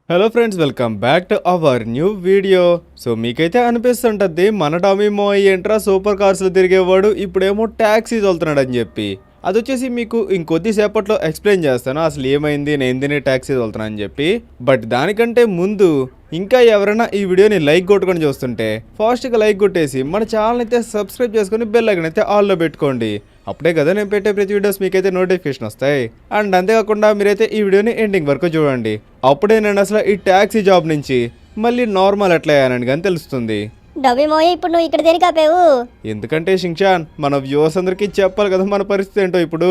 Hello friends, welcome back to our new video. So మీకైతే అనిపిస్తుంటది మన Tommy మోయ్ ఏంట్రా super కార్స్లో తిరిగేవాడు ఇప్పుడేమో ట్యాక్సీ తోలుతున్నాడు అని చెప్పి. అది వచ్చేసి మీకు ఇంకొద్దిసేపట్లో ఎక్స్ప్లెయిన్ చేస్తాను అసలు ఏమైంది నేను దీన్ని ట్యాక్సీ తోలుతున్నా అని చెప్పి. బట్ దానికంటే ముందు ఇంకా ఎవరైనా ఈ వీడియోని లైక్ కొట్టుకొని చూస్తుంటే ఫాస్ట్గా లైక్ కొట్టేసి మన ఛానల్ అయితే సబ్స్క్రైబ్ చేసుకొని బెల్ ఐకాన్ అయితే ఆల్లో పెట్టుకోండి. అప్పుడే కదా నేను పెట్టే ప్రతి వీడియోస్ మీకైతే నోటిఫికేషన్ వస్తాయి. అండ్ అంతేకాకుండా మీరైతే ఈ వీడియోని ఎండింగ్ వరకు చూడండి. అప్పుడే నేను అసలు ఈ ట్యాక్సీ జాబ్ నుంచి మళ్ళీ నార్మల్ ఎట్లా అయ్యానని కానీ తెలుస్తుంది. డబ్బి మోయ ఇప్పుడు నువ్వు ఇక్కడ దేనికి ఆపావు? ఎందుకంటే షించాన్ మన వ్యూవర్స్ అందరికీ చెప్పాలి కదా మన పరిస్థితి ఏంటో ఇప్పుడు.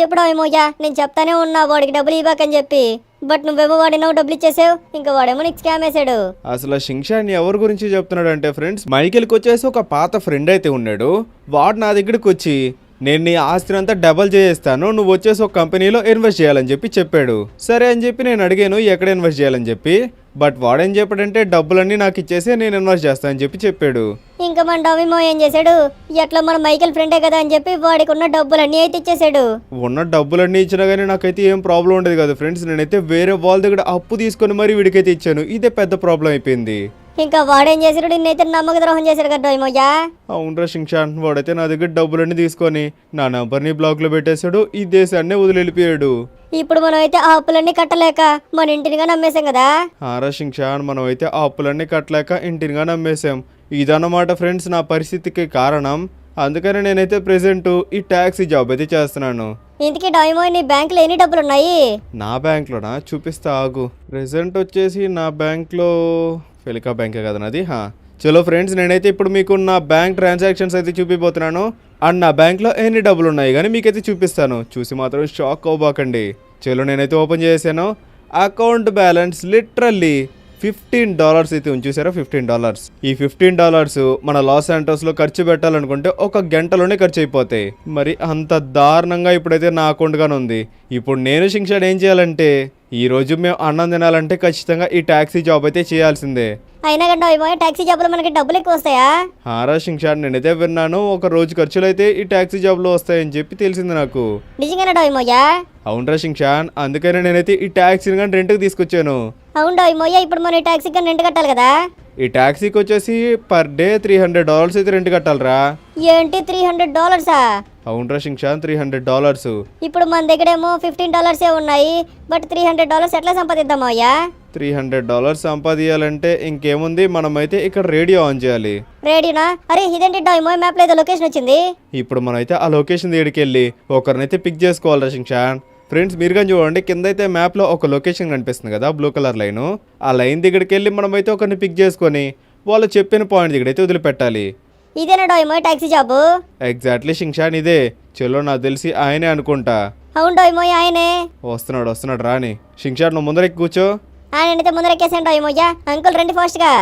చెప్పు డబ్బి మోయ, నేను చెప్తానే ఉన్నా వాడికి డబ్బులు ఇవ్వకని చెప్పి. బట్ నువ్వేమో వాడినో డబ్బులు ఇచ్చేసావు, ఇంకా వాడేమో నీకు స్కామ్ వేసాడు. అసలు షించాన్ ఎవరి గురించి చెప్తున్నాడు అంటే ఫ్రెండ్స్, మైకేల్కి వచ్చేసి ఒక పాత ఫ్రెండ్ అయితే ఉన్నాడు. వాడు నా దగ్గరికి వచ్చి నేను నీ ఆస్తిని అంతా డబల్ చేస్తాను, నువ్వు వచ్చేసి ఒక కంపెనీలో ఇన్వెస్ట్ చేయాలని చెప్పి చెప్పాడు. సరే అని చెప్పి నేను అడిగాను ఎక్కడ ఇన్వెస్ట్ చేయాలని చెప్పి. బట్ వాడేం చెప్పాడంటే డబ్బులన్నీ నాకు ఇచ్చేసి నేను ఇన్వెస్ట్ చేస్తానని చెప్పి చెప్పాడు. ఇంకా మన డొమిమో ఏం చేశాడు, ఎట్లా మన మైకేల్ ఫ్రెండే కదా అని చెప్పి వాడికి ఉన్న డబ్బులన్నీ అయితే ఇచ్చేసాడు. ఉన్న డబ్బులన్నీ ఇచ్చినా కానీ నాకైతే ఏం ప్రాబ్లం ఉండదు కదా ఫ్రెండ్స్. నేనైతే వేరే వాళ్ళ దగ్గర అప్పు తీసుకొని మరీ వీడికైతే ఇచ్చాను. ఇదే పెద్ద ప్రాబ్లం అయిపోయింది. ఇంకా వాడేం చేశాడు, నిన్నైతే నమ్మక ద్రోహం చేశాడు కదా డొమిమోయా. అవునరా షించాన్, వాడైతే నా దగ్గర డబ్బులన్నీ తీసుకొని నా నంబర్ని బ్లాక్లో పెట్టేశాడు, ఈ దేశాన్ని వదిలి వెళ్ళిపోయాడు. ఇప్పుడు మనం అయితే ఆ అప్పులన్నీ కట్టలేక మన ఇంటినిగా నమ్మేశాం కదా. ఆరా షించాన్, మనం అయితే ఆ అప్పులన్నీ కట్టలేక ఇంటినిగా నమ్మేశాం. ఇదన్నమాట ఫ్రెండ్స్ నా పరిస్థితికి కారణం. అందుకని నేనైతే ప్రెసెంట్ ఈ ట్యాక్సీ జాబ్ అయితే చేస్తున్నాను. ఇంతకీ డొమిమో నీ బ్యాంకులో ఎన్ని డబ్బులు ఉన్నాయి? నా బ్యాంక్లోనా చూపిస్తా ఆగు. ప్రెసెంట్ వచ్చేసి నా బ్యాంక్లో ఫెలికా బ్యాంకే కదా నాది. చలో ఫ్రెండ్స్, నేనైతే ఇప్పుడు మీకు నా బ్యాంక్ ట్రాన్సాక్షన్స్ అయితే చూపిపోతున్నాను. అండ్ నా బ్యాంక్లో ఎన్ని డబ్బులు ఉన్నాయి కానీ మీకైతే చూపిస్తాను. చూసి మాత్రం షాక్ అవ్వబాకండి. చలో నేనైతే ఓపెన్ చేశాను. అకౌంట్ బ్యాలెన్స్ లిటరల్లీ $15 అయితే ఉంచేసారా. $15. ఈ $15 మన లాస్ ఏంజల్స్లో ఖర్చు పెట్టాలనుకుంటే ఒక గంటలోనే ఖర్చు అయిపోతాయి. మరి అంత దారుణంగా ఇప్పుడైతే నా అకౌంట్గానే ఉంది. ఇప్పుడు నేను షించాన్ ఏం చేయాలంటే ఈ రోజు మేము అన్నం తినాలంటే ఖచ్చితంగా ఈ ట్యాక్సీ జాబ్ అయితే చేయాల్సిందే. అయినా కానీ టాక్సీ జాబ్లో మనకి డబ్బులు ఎక్కువ వస్తాయా? హారా షించాన్, నేనైతే విన్నాను ఒక రోజు ఖర్చులు అయితే ఈ ట్యాక్సీ జాబ్లో వస్తాయని చెప్పి తెలిసింది నాకు. నిజంగానే డొమిమోయా? అవునరా షించాన్, అందుకనే నేనైతే ఈ ట్యాక్సీని కానీ రెంట్కి తీసుకొచ్చాను. అవును డొమిమోయా, ఇప్పుడు మనం ఈ టాక్సీ కానీ రెంట్ కట్టాలి కదా. ఈ ట్యాక్సీకి వచ్చేసి పర్ డే $300 అయితే రెంట్ కట్టాలరా. ఏంటి $300? అవునరా షించాన్, $300. ఇప్పుడు మన దగ్గర ఏమో $15 ఉన్నాయి. బట్ $300 ఎట్లా సంపాదిద్దామయ్యా? $300 సంపాదించాలంటే ఇంకేముంది, మనమైతే ఇక్కడ రేడియో ఆన్ చేయాలి. రేడియోనా? అరే ఇదేంటి డొమిమో మ్యాప్ లో ఏదో లొకేషన్ వచ్చింది. ఇప్పుడు మనమైతే ఆ లొకేషన్ దగ్గరికి వెళ్ళి ఒకరినైతే పిక్ చేసుకోవాలరా షించాన్. ఫ్రెండ్స్ మీరు కానీ చూడండి, కింద అయితే మ్యాప్లో ఒక లొకేషన్ కనిపిస్తుంది కదా, బ్లూ కలర్ లైను. ఆ లైన్ దగ్గరికి వెళ్ళి మనమైతే ఒకరిని పిక్ చేసుకొని వాళ్ళు చెప్పిన పాయింట్ దగ్గరైతే వదిలిపెట్టాలి. ఇదేనా డొమిమో టాక్సీ జాబు? ఎగ్జాక్ట్లీ షించాన్, ఇదే. చలో నాకు తెలిసి ఆయనే అనుకుంటా. అవును డొమిమో ఆయనే. వస్తున్నాడు రాని. షించాన్ నువ్వు ముందరెక్కి కూర్చో. ఆయనైతే ముందరెక్కేసాను డొమిమోయా. అంకుల్ రండి ఫాస్ట్ గా.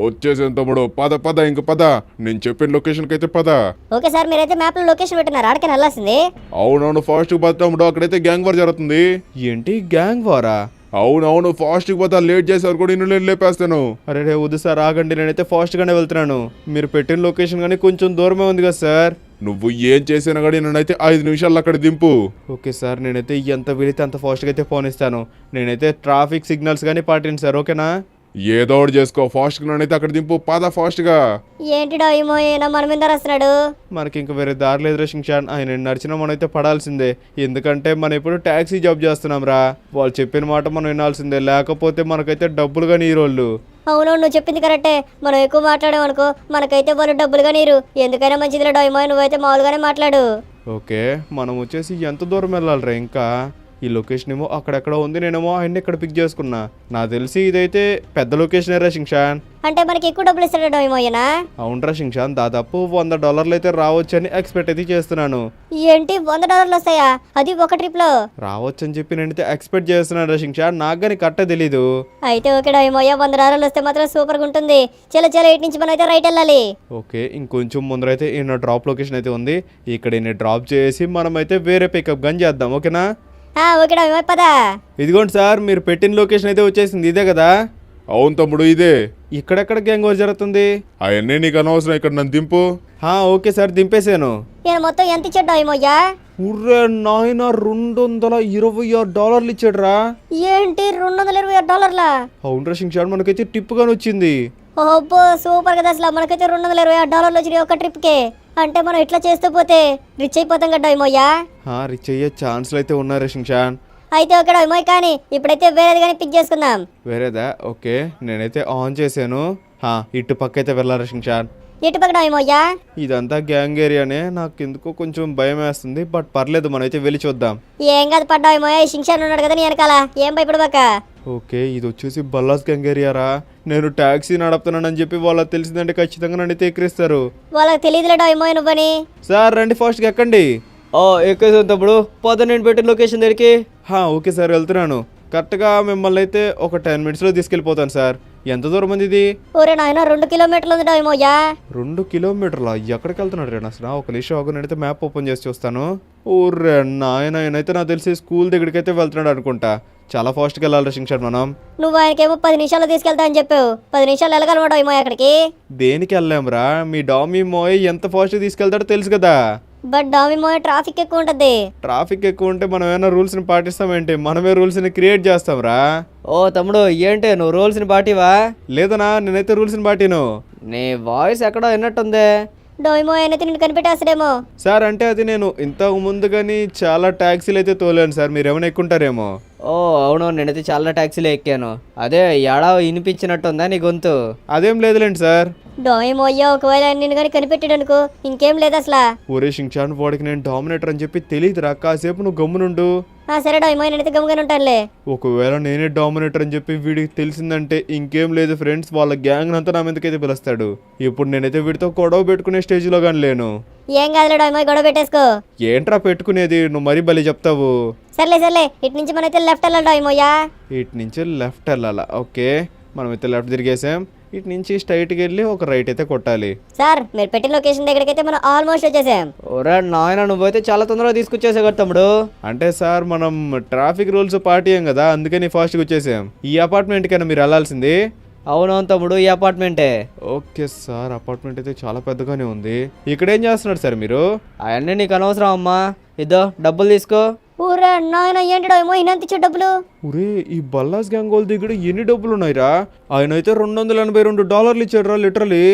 వచ్చేసాను తమ్ముడు, పద ఇంక పద. నేను చెప్పిన లొకేషన్కి అయితే పద. ఓకే సార్, మీరైతే మ్యాప్ లో లొకేషన్ పెట్టినారు, ఆడికి వెళ్ళాల్సింది. అవునవును, ఫాస్ట్గా పద తమ్ముడు, అక్కడైతే గ్యాంగ్ వార్ జరుగుతుంది. ఏంటి గ్యాంగ్ వారా? అవునవును, ఫాస్ట్గా పద, లేట్ చేసారు కూడా నేను లేపేస్తాను. అరే వద్దు సార్, ఆగండి, నేనైతే ఫాస్ట్గానే వెళ్తున్నాను. మీరు పెట్టిన లొకేషన్ కానీ కొంచెం దూరమే ఉంది కదా సార్. నువ్వు ఏం చేసినా కానీ నేనైతే 5 నిమిషాలు అక్కడ దింపు. ఓకే సార్, నేనైతే ఎంత వీలైతే అంత ఫాస్ట్గా అయితే ఫోన్ ఇస్తాను. నేనైతే ట్రాఫిక్ సిగ్నల్స్ కానీ పాటించాను సార్, ఓకేనా? ఏదో ఒకటి చేసుకో, ఫాస్ట్గా నేనైతే అక్కడ దింపు, పద ఫాస్ట్గా. ఏంటి డొమిమో ఈయన మన మీద వస్తున్నాడు? మనకి ఇంక వేరే దారి లేదు షించాన్. ఆయన నడిచిన మనం అయితే పడాల్సిందే. ఎందుకంటే మనం ఇప్పుడు ట్యాక్సీ జాబ్ చేస్తున్నాం రా. వాళ్ళు చెప్పిన మాట మనం వినాల్సిందే, లేకపోతే మనకైతే డబ్బులు కానీ ఈ రోజు. అవును, నువ్వు చెప్పింది కరెక్టే. మనం ఎక్కువ మాట్లాడామనుకో మనకైతే వాళ్ళు డబ్బులుగా నీరు. ఎందుకైనా మంచిదిలే డొమిమో, నువ్వైతే మామూలుగానే మాట్లాడు. ఓకే, మనం వచ్చేసి ఎంత దూరం వెళ్ళాలిరా ఇంకా? ఈ లొకేషన్ ఏమో అక్కడెక్కడ ఉంది, నేనేమో ఆయన ఇక్కడ పిక్ చేసుకున్నా. నాకు తెలిసి ఇదైతే పెద్ద లొకేషన్ రా షించాన్. అంటే మనకి ఎక్కువ డబ్బులు ఇస్తాడు డొమిమో ఈయన? అవునరా షించాన్, దాదాపు $100 అయితే రావచ్చని ఎక్స్పెక్ట్ అయితే చేస్తున్నాను. ఏంటి $100 వస్తాయా? అది ఒక ట్రిప్ లో రావచ్చని చెప్పి నేనైతే ఎక్స్పెక్ట్ చేస్తున్నాను రా షించాన్. నాకు కానీ కట్ట తెలీదు. అయితే ఓకే డొమిమోయా, $100 వస్తే మాత్రం సూపర్ గా ఉంటుంది. చలో ఇటు నుంచి మనం అయితే రైట్ వెళ్ళాలి. ఓకే, ఇంకొంచెం ముందరైతే ఈయన డ్రాప్ లొకేషన్ అయితే ఉంది. ఇక్కడ ఈయన డ్రాప్ చేసి మనమైతే వేరే పికప్ గన్ చేద్దాం, ఓకేనా? ఓకే డొమిమో పదా. ఇదిగోండి సార్, మీరు పెట్టిన లొకేషన్ అయితే వచ్చేసింది, ఇదే కదా? అవును తమ్ముడు, ఇదే. ఇక్కడెక్కడ గ్యాంగ్ వార్ జరుగుతుంది? అవన్నీ నీకు అనవసరం, ఇక్కడ నన్ను దింపు. ఓకే సార్, దింపేశాను. నేను మొత్తం ఎంత ఇచ్చాడు డొమిమోయా? ఉర్రే నాయన $226 ఇచ్చాడురా. ఏంటి $226? అవునరా శింషాన్, మనకైతే టిప్ గాని వచ్చింది. ఓబ్బో సూపర్ కదా, అసలు మనకైతే $226 వచ్చినాయి ఒక ట్రిప్కే. అంటే మనం ఇట్లా చేస్తూ పోతే రిచ్ అయిపోతాం కదా డైమోయ్యా. రిచ్ అయ్యే ఛాన్స్లు అయితే ఉన్నారా శింషాన్. అయితే ఓకే డైమోయ్, కానీ ఇప్పుడైతే వేరేది కానీ పిక్ చేసుకుందాం. వేరేదా? ఓకే, నేనైతే ఆన్ చేశాను. ఇటు పక్క అయితే వెళ్ళారా శింషాన్. ఇటు పక్క డైమోయ్యా. ఇదంతా గ్యాంగ్ ఏరియానే, నాకు ఎందుకో కొంచెం భయం వేస్తుంది. బట్ పర్లేదు, మనమైతే వెళ్ళి చూద్దాం. ఏం కాదు పడ్డామోయా, శింషాన్ ఉన్నాడు కదా నీ వెనకాల, ఏం భయపడబాక. ఓకే, ఇది వచ్చేసి బల్లాస్ గ్యాంగ్ ఏరియారా. నేను ట్యాక్సీ నడుపుతున్నానని చెప్పి వాళ్ళకి తెలిసిందంటే ఖచ్చితంగా నన్ను అయితే ఎక్కిరిస్తారు. వాళ్ళకి తెలియదులే డైమోయ్ నువ్వని. సార్ రండి, ఫాస్ట్గా ఎక్కండి. ఎక్కేసాను తప్పుడు. పోతా నేను పెట్టిన లొకేషన్ దగ్గరికి. ఓకే సార్, వెళ్తున్నాను. కరెక్ట్గా మిమ్మల్ని అయితే ఒక 10 minutesలో తీసుకెళ్ళిపోతాను సార్. ఎంత దూరం ఉంది ఇది? ఓరే నాయన 2 కిలోమీటర్లు ఉంది డైమోయ్యా. 2 కిలోమీటర్లా? ఎక్కడికి వెళ్తున్నాడు రేనా అసలు? ఒక నిమిషం ఆగు, నేనైతే మ్యాప్ ఓపెన్ చేసి చూస్తాను. ఊర్రే నాయన, ఈయనైతే నాకు తెలిసి స్కూల్ దగ్గరికి అయితే వెళ్తున్నాడు అనుకుంటా. చాలా ఫాస్ట్గా వెళ్ళాలి శింషాన్ మనం. నువ్వు ఆయనకేమో 10 నిమిషాల్లో తీసుకెళ్తా అని చెప్పావు. 10 నిమిషాలు వెళ్ళగలమా డైమోయ్ అక్కడికి? దేనికి వెళ్ళాంరా? మీ డామీ మోయ్ ఎంత ఫాస్ట్గా తీసుకెళ్తాడో తెలుసు కదా. బట్ డామిమోయ్ ట్రాఫిక్ ఎక్కువ ఉంటది. ట్రాఫిక్ ఎక్కువ ఉంటే మనం ఏమైనా రూల్స్ని పాటిస్తామేంటి? మనమే రూల్స్ని క్రియేట్ చేస్తాంరా. ఓ తమ్ముడు, ఏంటి నువ్వు రూల్స్ని పాటివా? లేదనా, నేనైతే రూల్స్ని పాటిను. నీ వాయిస్ ఎక్కడో విన్నట్టుంది. డోమిమోయ్ అయితే నిన్ను కనిపెట్టేస్తాడేమో. సార్ అంటే అది నేను ఇంతకు ముందు కానీ చాలా ట్యాక్సీలు అయితే తోలాను సార్, మీరు ఏమైనా ఎక్కుంటారేమో. ఓ అవును, నేనైతే చాలా ట్యాక్సీలు ఎక్కాను. అదే ఎడా వినిపించినట్టుందా నీ గొంతు? అదేం లేదులేండి సార్. డోమిమోయ్ ఒకవేళ నిన్ను కానీ కనిపెట్టాడు అనుకో, ఇంకేం లేదు అసలు. ఒరే షించాన్, వాడికి నేను డామినేటర్ అని చెప్పి తెలియదురా. కాసేపు నువ్వు గమ్మునుండు. సరే డోమిమోయ్, నేనైతే గమ్ముగానే ఉంటానులే. ఒకవేళ నేనే డామినేటర్ అని చెప్పి వీడికి తెలిసిందంటే ఇంకేం లేదు ఫ్రెండ్స్, వాళ్ళ గ్యాంగ్ అంతా నా మీదకైతే పిలుస్తాడు. ఇప్పుడు నేనైతే వీడితో గొడవ పెట్టుకునే స్టేజ్లో కానీ లేను. ఏం కాదులే డోమిమోయ్, గొడవ పెట్టేసుకో. ఏంట్రా పెట్టుకునేది? నువ్వు మరీ బలి చెప్తావు. సర్లే ఇటు నుంచి మనైతే లెఫ్ట్ వెళ్ళాలి డోమిమోయ్యా. ఇటు నుంచి లెఫ్ట్ వెళ్ళాలా? ఓకే, మనమైతే లెఫ్ట్ తిరిగేసాం. ఇటు నుంచి స్ట్రైట్కి వెళ్ళి ఒక రైట్ అయితే కొట్టాలి. సార్ మీరు పెట్టిన లొకేషన్ దగ్గరకైతే మనం ఆల్మోస్ట్ వచ్చేసాం. ఓరా నాయన, నువ్వైతే చాలా తొందరగా తీసుకొచ్చేసావు కదా తమ్ముడు. అంటే సార్ మనం ట్రాఫిక్ రూల్స్ పాటియం కదా, అందుకని ఫాస్ట్గా వచ్చేసాం. ఈ అపార్ట్మెంట్ కన్నా మీరు వెళ్ళాల్సింది. అవునవును తమ్ముడు, ఈ అపార్ట్మెంటే. ఓకే సార్, అపార్ట్మెంట్ అయితే చాలా పెద్దగానే ఉంది. ఇక్కడ ఏం చేస్తున్నారు సార్ మీరు? అవన్నీ నీకు అనవసరం అమ్మా. ఇదో డబ్బులు తీసుకో. ఊరే నాయన, ఏంటి డోమిమోయ్ ఇన్నంత ఇచ్చే డబ్బులు? ఒరే, ఈ బల్లాస్ గ్యాంగ్ దగ్గర ఎన్ని డబ్బులు ఉన్నాయిరా? ఆయన అయితే $282 ఇచ్చాడు రా లిటరలీ.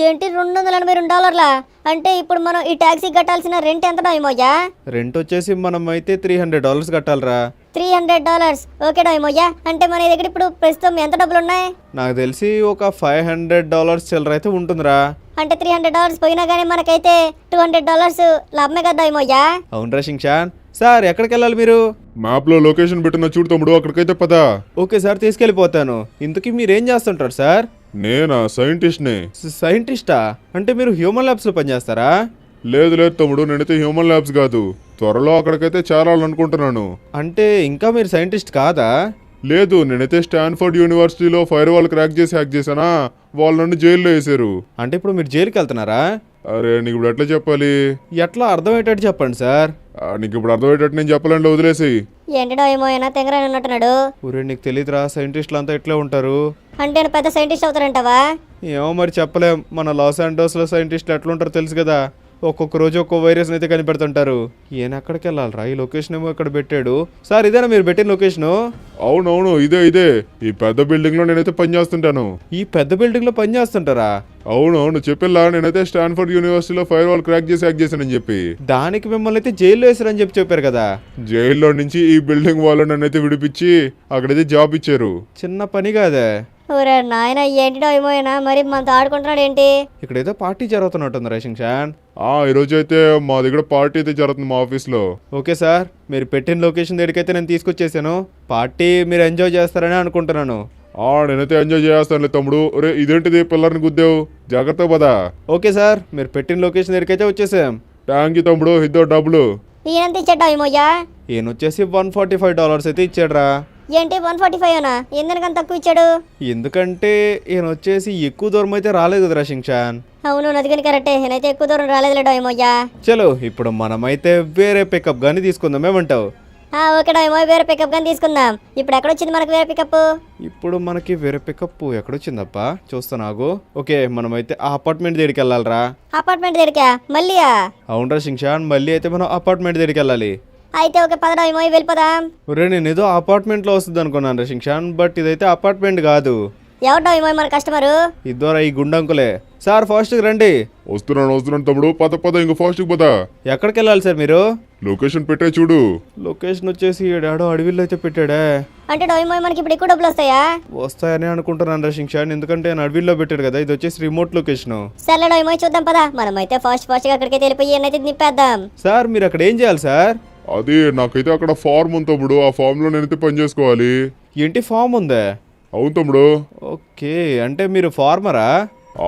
ఏంటి $282? అంటే ఇప్పుడు మనం ఈ ట్యాక్సీ కట్టాల్సిన రెంట్ ఎంత డోమిమోయ్యా? రెంట్ వచ్చేసి మనం అయితే $300 కట్టాలరా. $300? ఓకే డోమిమోయ్యా, అంటే మన దగ్గర ఇప్పుడు ప్రస్తుతం ఎంత డబ్బులు ఉన్నాయి? నాకు తెలిసి ఒక $500 చిల్లర అయితే ఉంటుందిరా. అంటే $300 పోయినా కానీ మనకైతే $200 లాభమే కదా డోమిమోయ్యా. అవునరా షించాన్. సార్ ఎక్కడికి వెళ్ళాలి మీరు? మ్యాప్లో లొకేషన్ పెట్టిన చూడు తమ్ముడు, అక్కడికైతే పద. ఓకే సార్, తీసుకెళ్ళిపోతాను. ఇంతకీ మీరేం చేస్తుంటారు సార్? నేనా? సైంటిస్ట్ని. సైంటిస్టా? అంటే మీరు హ్యూమన్ ల్యాబ్స్లో పనిచేస్తారా? లేదు తమ్ముడు, నేనైతే హ్యూమన్ ల్యాబ్స్ కాదు. త్వరలో అక్కడికైతే చేరాలనుకుంటున్నాను. అంటే ఇంకా మీరు సైంటిస్ట్ కాదా? లేదు, నేనైతే స్టాన్ఫోర్డ్ యూనివర్సిటీలో ఫైర్ వాల్ క్రాక్ చేసి హ్యాక్ చేశానా, వాళ్ళు నన్ను జైల్లో వేశారు. అంటే ఇప్పుడు మీరు జైలుకి వెళ్తున్నారా? అరే నీకు ఇప్పుడు ఎట్లా చెప్పాలి? ఎట్లా అర్థమయ్యేటట్టు చెప్పండి సార్. నీకు ఇప్పుడు అర్థమయ్యేటట్టు నేను చెప్పాలంటే వదిలేసి. ఏంటి డోమిమోయ్ తెంగరాని ఉన్నట్టున్నాడు. ఊరే, నీకు తెలియదురా, సైంటిస్టులు అంతా ఇట్లే ఉంటారు. అంటే నేను పెద్ద సైంటిస్ట్ అవుతారంటావా? ఏమో మరి చెప్పలేం. మన లాస్ ఏంజల్స్లో సైంటిస్టులు ఎట్లుంటారో తెలుసు కదా. ఒక్కొక్క రోజు ఒక్కో వైరస్ని అయితే కనిపెడుతుంటారు. ఈయన ఎక్కడికి వెళ్ళాలరా? ఈ లొకేషన్ ఏమో ఇక్కడ పెట్టాడు. సార్ ఇదేనా మీరు పెట్టిన లొకేషను? అవునవును, ఇదే. ఈ పెద్ద బిల్డింగ్ లో నేనైతే పని చేస్తుంటాను. ఈ పెద్ద బిల్డింగ్ లో పని చేస్తుంటారా? అవునవును, చెప్పిల్లా, నేనైతే స్టాన్ఫోర్డ్ యూనివర్సిటీలో ఫైర్ వాల్ క్రాక్ చేసి హ్యాక్ చేశానని చెప్పి. దానికి మిమ్మల్ని అయితే జైల్లో వేసారని చెప్పారు కదా. జైల్లో నుంచి ఈ బిల్డింగ్ వాళ్ళు నన్నైతే విడిపించి అక్కడైతే జాబ్ ఇచ్చారు. చిన్న పని కాదే. ఊరే నాయన, ఏంటి డోమిమోయ్ మరి మనతో ఆడుకుంటున్నాడు ఏంటి? ఇక్కడైతే పార్టీ జరుగుతున్నట్టుంది రేషింగ్షాన్. ఈరోజు అయితే మా దగ్గర పార్టీ అయితే జరుగుతుంది మా ఆఫీస్లో. ఓకే సార్, మీరు పెట్టిన లొకేషన్ దగ్గరికైతే నేను తీసుకొచ్చేసాను. పార్టీ మీరు ఎంజాయ్ చేస్తారని అనుకుంటున్నాను. నేనైతే ఎంజాయ్ చేస్తానులే తమ్ముడు. ఒరే ఇదేంటిది, పిల్లర్ని గుద్దావు, జాగ్రత్త పదా. ఓకే సార్, మీరు పెట్టిన లొకేషన్ దగ్గరికైతే వచ్చేసాం. థ్యాంక్ యూ తమ్ముడు, ఇద్దో డబ్బులు. ఈయనంత ఇచ్చాడు డోమిమోయ్యా? ఈయన వచ్చేసి $145 అయితే ఇచ్చాడ్రా. ఏంటి 145? ఎందుకంత తక్కువ ఇచ్చాడు? ఎందుకంటే ఈయన వచ్చేసి ఎక్కువ దూరం అయితే రాలేదు కదా షించాన్. అవును, నదిగని కరెక్టే. నేనైతే ఎక్కువ దూరం రాలేదులే డోమిమోయ్యా. చలో ఇప్పుడు మనమైతే వేరే పికప్ గానీ తీసుకుందాం, ఏమంటావు? ఓకే డోయమో, వేరే పికప్ కానీ తీసుకుందాం. ఇప్పుడు ఎక్కడొచ్చింది మనకు వేరే పికప్? ఇప్పుడు మనకి వేరే పికప్ ఎక్కడొచ్చిందప్పా, చూస్తానాగు. ఓకే, మనమైతే ఆ అపార్ట్మెంట్ దగ్గరికి వెళ్ళాలిరా. అపార్ట్మెంట్ దగ్గరికా? మళ్ళీయా? అవునరా షింగ్షాన్, మళ్ళీ అయితే మనం అపార్ట్మెంట్ దగ్గరికి వెళ్ళాలి. అయితే ఓకే పద డోయమో, వెళ్ళిపోదాం. ఒరే, నేను ఏదో అపార్ట్మెంట్లో వస్తుంది అనుకున్నాను రా షింగ్షాన్, బట్ ఇదైతే అపార్ట్మెంట్ కాదు. ఎవరు డోయమో మన కస్టమరు? ఇద్దరా ఈ గుండంకులే. సార్ ఫాస్ట్గా రండి. వస్తున్నాను తమ్ముడు, పద ఇంక ఫాస్ట్కి పద. ఎక్కడికి వెళ్ళాలి సార్ మీరు? లొకేషన్ పెట్టే చూడు. లొకేషన్ వచ్చేసి ఏడాడో అడవిలో అయితే పెట్టాడే. అంటే డోయమో మనకి ఇప్పుడు ఎక్కువ డబ్బులు వస్తాయా? వస్తాయని అనుకుంటున్నాను రా షింగ్షాన్, ఎందుకంటే నేను అడవిలో పెట్టాడు కదా, ఇది వచ్చేసి రిమోట్ లొకేషన్. సర్లే డోయమో, చూద్దాం పదా. మనమైతే ఫాస్ట్గా అక్కడికి వెళ్ళిపోయి ఏనైతే నింపేద్దాం. సార్ మీరు అక్కడ ఏం చేయాలి సార్? అది నాకైతే అక్కడ ఫార్మ్ ఉంది తమ్ముడు, ఆ ఫార్మ్ లో నేనైతే పని చేసుకోవాలి. ఏంటి ఫామ్ ఉందా? అవును తమ్ముడు. ఓకే, అంటే మీరు ఫార్మరా?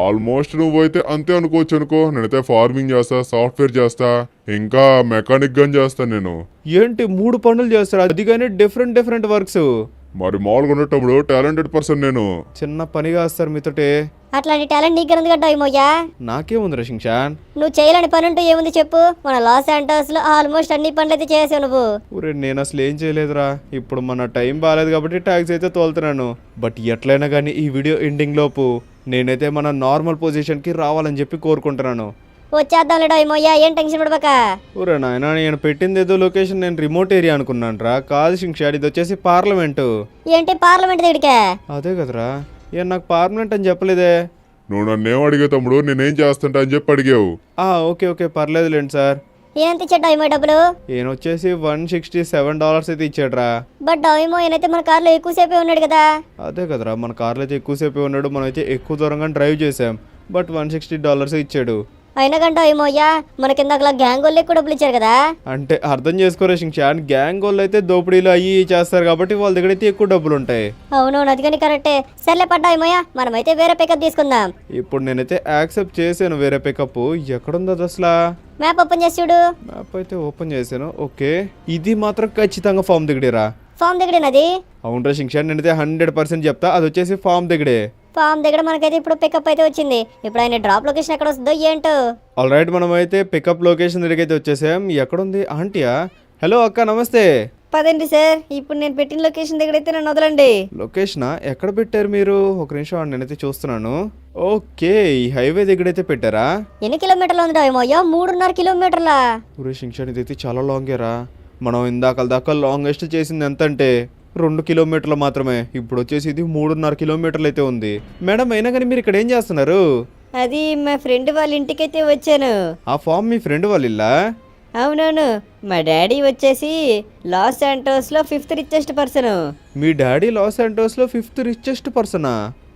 ఆల్మోస్ట్ నువ్వైతే అంతే అనుకోవచ్చు. నేనైతే ఫార్మింగ్ చేస్తా, సాఫ్ట్వేర్ చేస్తా, ఇంకా మెకానిక్ గన్ చేస్తా నేను. ఏంటి 3 పనులు చేస్తారు, అది కానీ డిఫరెంట్ వర్క్స్. మరి మామూలుగా ఉన్నప్పుడు టాలెంటెడ్ పర్సన్ నేను. చిన్న పని కాస్తారు మీతోటే. అట్లాంటి టాలెంట్ నీకు ఉంది కదా డోయమోయ్యా. నాకేముంది రా షింగ్షాన్? నువ్వు చేయలేని పని ఉంటూ ఏముంది చెప్పు? మన లాస్ శాంటోస్ లో ఆల్మోస్ట్ అన్ని పనులు అయితే చేసావు నువ్వు. ఊరే, నేను అసలు ఏం చేయలేదురా. ఇప్పుడు మన టైం బాగాలేదు కాబట్టి ట్యాక్స్ అయితే తోలుతున్నాను. బట్ ఎట్లయినా కానీ ఈ వీడియో ఎండింగ్ లోపు నేనైతే మన నార్మల్ పొజిషన్కి రావాలని చెప్పి కోరుకుంటున్నాను. వచ్చేద్దాంలే డోయమోయ్యా, ఏం టెన్షన్ పడబాక. ఊరే నాయన, నేను పెట్టింది ఏదో లొకేషన్, నేను రిమోట్ ఏరియా అనుకున్నాను రా. కాదు షింగ్షాన్, ఇది వచ్చేసి పార్లమెంటు. ఏంటి పార్లమెంట్ దగ్గరికా? అదే కదరా, ఏం నాకు పార్లమెంట్ అని చెప్పలేదే. నువ్వు నన్నేం అడిగావు తమ్ముడు, నేనేం చేస్తుంటా అని చెప్పి అడిగావు. ఓకే పర్లేదులేండి సార్. ఏంత ఇచ్చాడు డోయమో డబ్బులు? ఈయన వచ్చేసి $167 అయితే ఇచ్చాడ్రా. బట్ డోయమో ఈయనైతే మన కార్లో ఎక్కువసేపే ఉన్నాడు కదా. అదే కదరా, మన కార్లో అయితే ఎక్కువసేపు ఉన్నాడు, మనం అయితే ఎక్కువ దూరంగా డ్రైవ్ చేసాం. బట్ $160 ఇచ్చాడు. అయినా కానీ డోయమోయ్యా, మన కింద అక్కడ గ్యాంగ్ వాళ్ళు ఎక్కువ డబ్బులు ఇచ్చారు కదా. అంటే అర్థం చేసుకోరే షింగ్షాన్, గ్యాంగ్ వాళ్ళు అయితే దోపిడీలు అయ్యి చేస్తారు కాబట్టి వాళ్ళ దగ్గర అయితే ఎక్కువ డబ్బులు ఉంటాయి. అవునవును, అది కానీ కరెక్టే. సర్లే పడ్డాయమోయ్యా, మనమైతే వేరే పికప్ తీసుకుందాం. ఇప్పుడు నేనైతే యాక్సెప్ట్ చేశాను వేరే పికప్. ఎక్కడుంది అది అసలు? మ్యాప్ ఓపెన్ చేసి చూడు. మ్యాప్ అయితే ఓపెన్ చేశాను. ఓకే, ఇది మాత్రం ఖచ్చితంగా ఫామ్ దగ్గరేరా. ఫామ్ దగ్గరేనది? అవునరా షింగ్షాన్, నేనైతే 100% చెప్తా, అది వచ్చేసి ఫామ్ దగ్గరే. ఫామ్ దగ్గర మనకైతే ఇప్పుడు పికప్ అయితే వచ్చింది. ఇప్పుడు ఆయన డ్రాప్ లొకేషన్ ఎక్కడ వస్తుందో ఏంటో. ఆల్ రైట్, మనం అయితే పికప్ లొకేషన్ దగ్గరికి అయితే వచ్చేసాం. ఎక్కడుంది ఆంటీయా? హలో అక్క, నమస్తే. పదండి సార్, ఇప్పుడు నేను పెట్టిన లొకేషన్ దగ్గర అయితే నన్ను వదలండి. లొకేషనా? ఎక్కడ పెట్టారు మీరు? ఒక నిమిషం, నేనైతే చూస్తున్నాను. ఓకే, ఈ హైవే దగ్గర అయితే పెట్టారా? ఎన్ని కిలోమీటర్లు ఉంది డోయమోయ్యా? 3.5 కిలోమీటర్ల. ఊరే షింగ్షాన్, ఇదైతే చాలా లాంగేరా. మనం ఇందాక దాకా లాంగెస్ట్ చేసింది ఎంత అంటే 2 కిలోమీటర్లు మాత్రమే. ఇప్పుడు వచ్చేసి ఇది 3.5 కిలోమీటర్లు అయితే ఉంది. మేడం, అయినా కానీ మీరు ఇక్కడ ఏం చేస్తున్నారు? అది మా ఫ్రెండ్ వాళ్ళ ఇంటికైతే వచ్చాను. ఆ ఫామ్ మీ ఫ్రెండ్ వాళ్ళ ఇల్లా? అవునవును, మా డాడీ వచ్చేసి లాస్ శాంటోస్ లో 5th రిచెస్ట్ పర్సన్. మీ డాడీ లాస్ శాంటోస్ లో 5th రిచెస్ట్ పర్సనా?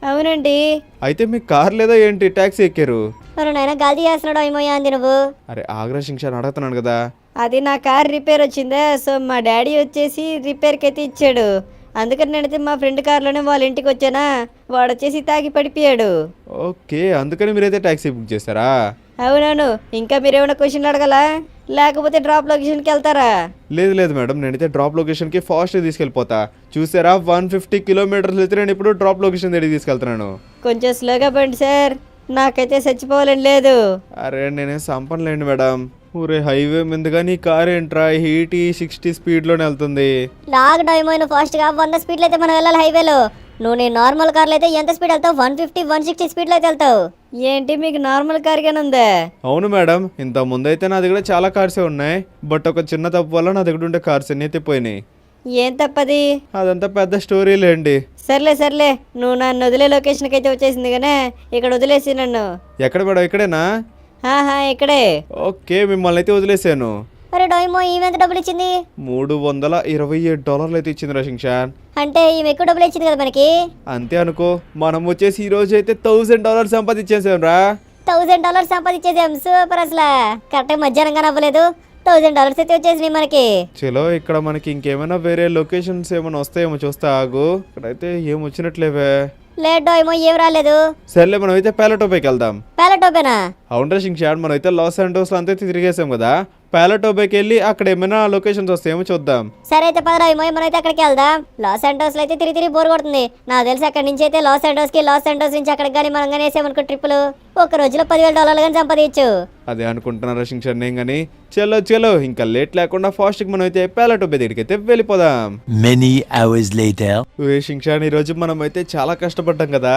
అవునండి. అయితే మీకు కార్ లేదా ఏంటి, ట్యాక్సీ ఎక్కారు? మరి నాయన గాలి చేస్తున్నాడు ఏమోయా అంది నువ్వు. అరే ఆగ్రా షింగ్షాన్, అడుగుతున్నాను కదా. అది నా కార్ రిపేర్ వచ్చిందా, సో మా డాడీ వచ్చేసి రిపేర్కి అయితే ఇచ్చాడు. అందుకని నేనైతే మా ఫ్రెండ్ కార్లోనే వాళ్ళ ఇంటికి వచ్చానా, వాడు వచ్చేసి తాగి పడిపోయాడు. ఓకే, అందుకని మీరైతే ట్యాక్సీ బుక్ చేస్తారా? అవునవును. ఇంకా మీరేమైనా క్వశ్చన్లు అడగలా, లేకపోతే డ్రాప్ లొకేషన్కి వెళ్తారా? లేదు మేడం, నేనైతే డ్రాప్ లొకేషన్కి ఫాస్ట్గా తీసుకెళ్ళిపోతా. చూసారా, 150 కిలోమీటర్స్ అయితే నేను ఇప్పుడు డ్రాప్ లొకేషన్ దగ్గరికి తీసుకెళ్తున్నాను. కొంచెం స్లోగా పండి సార్, నాకైతే చచ్చిపోవాలని లేదు. అరే నేనే సంపన్లేండి మేడం. ఊరే హైవే మీద కానీ కార్ ఏంట్రా 80, 60 స్పీడ్లోనే వెళ్తుంది. లాగ్ డైమోయిన్ ఫాస్ట్గా 100 స్పీడ్లో అయితే మనం వెళ్ళాలి హైవేలో. నువ్వు నీ నార్మల్ కార్లో అయితే ఎంత స్పీడ్ వెళ్తావు? 150, 160 స్పీడ్లో అయితే వెళ్తావు. ఏంటి మీకు నార్మల్ కార్ గానే ఉందా? అవును మేడం, ఇంత ముందైతే నా దగ్గర చాలా కార్సే ఉన్నాయి. బట్ ఒక చిన్న తప్పు వల్ల నా దగ్గర ఉండే కార్స్ అన్ని అయితే పోయినాయి. ఏం తప్పది? అదంతా పెద్ద స్టోరీలేండి. సర్లే నువ్వు నన్ను వదిలే లొకేషన్కి అయితే వచ్చేసింది కానీ ఇక్కడ వదిలేసి నన్ను. ఎక్కడ మేడం? ఇక్కడేనా? ఇక్కడే. ఓకే, మిమ్మల్ని అయితే వదిలేసాను. అరే డోయిమో, ఈమె ఎంత డబ్బులు ఇచ్చింది? $327 అయితే ఇచ్చింది రషింగ్షాన్. అంటే ఈమె ఎక్కువ డబ్బులు ఇచ్చింది కదా మనకి. అంతే అనుకో. మనం వచ్చేసి ఈ రోజు అయితే $1000 సంపాదించేసాం రా. $1000 సంపాదించేసాం. సూపర్. అసలు కరెక్ట్ మధ్యాహ్నంగా నవ్వలేదు. $1000 అయితే వచ్చేసినాయి మనకి. చలో, ఇక్కడ మనకి ఇంకేమైనా వేరే లొకేషన్స్ ఏమైనా వస్తాయేమో చూస్తా ఆగు. ఇక్కడైతే ఏం వచ్చినట్లేవే. లేట్ ఏమో ఏం రాలేదు. సర్లే, మనం అయితే ప్యాలెటోపైకి వెళ్దాం. ప్యాలెటోపేనా? అవును రషింగ్షాన్, మనం అయితే లాస్ శాంటోస్ లో అంతా తిరిగేసాం కదా. పాలటోబేకి వెళ్ళి అక్కడ ఏమైనా లొకేషన్స్ వస్తాయేమో చూద్దాం. సరే అయితే పద డోయిమోయ్, మనమైతే అక్కడికి వెళ్దాం. లాస్ శాంటోస్ లో అయితే తిరిగి బోర్ కొడుతుంది. నాకు తెలిసి అక్కడి నుంచి అయితే లాస్ శాంటోస్ నుంచి అక్కడికి కానీ మనం కానీ వేసామనుకో ట్రిప్పులు ఒక రోజులో $10,000 కానీ సంపాదించు. అదే అనుకుంటున్నారా శింక్షన్ నేను కానీ. చలో ఇంకా లేట్ లేకుండా ఫాస్ట్గా మనం అయితే పాలటోబే దగ్గరికి అయితే వెళ్ళిపోదాం. Many hours later. శింక్షన్ ఈ రోజు మనం అయితే చాలా కష్టపడ్డాం కదా.